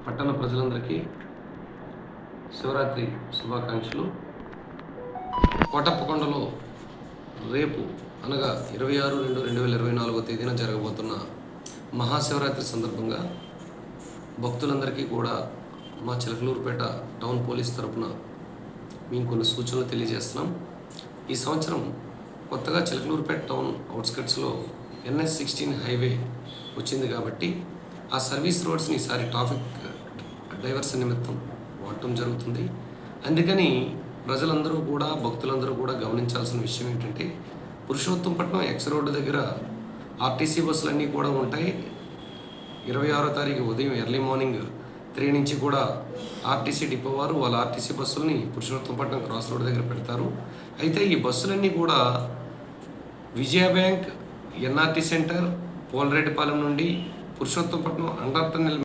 పట్టణ ప్రజలందరికీ శివరాత్రి శుభాకాంక్షలు. కోటప్పకొండలో రేపు అనగా 26/2/2024 తేదీన జరగబోతున్న మహాశివరాత్రి సందర్భంగా భక్తులందరికీ కూడా మా చిలకలూరుపేట టౌన్ పోలీస్ తరపున మేము కొన్ని సూచనలు తెలియజేస్తున్నాం. ఈ సంవత్సరం కొత్తగా చిలకలూరుపేట టౌన్ అవుట్స్కట్స్లో NH16 హైవే వచ్చింది కాబట్టి ఆ సర్వీస్ రోడ్స్ని ఈసారి ట్రాఫిక్ డైవర్షన్ నిమిత్తం వాడటం జరుగుతుంది. అందుకని ప్రజలందరూ కూడా భక్తులందరూ కూడా గమనించాల్సిన విషయం ఏంటంటే, పురుషోత్తంపట్నం ఎక్స్ రోడ్డు దగ్గర ఆర్టీసీ బస్సులన్నీ కూడా ఉంటాయి. 26వ తారీఖు ఉదయం ఎర్లీ మార్నింగ్ 3 నుంచి కూడా ఆర్టీసీ డిపో వారు వాళ్ళ ఆర్టీసీ బస్సులని పురుషోత్తంపట్నం క్రాస్ రోడ్ దగ్గర పెడతారు. అయితే ఈ బస్సులన్నీ కూడా విజయ బ్యాంక్, NRT సెంటర్, పోలరెడ్డిపాలెం నుండి పురుషోత్తంపట్నం అండర్ టన్నెల్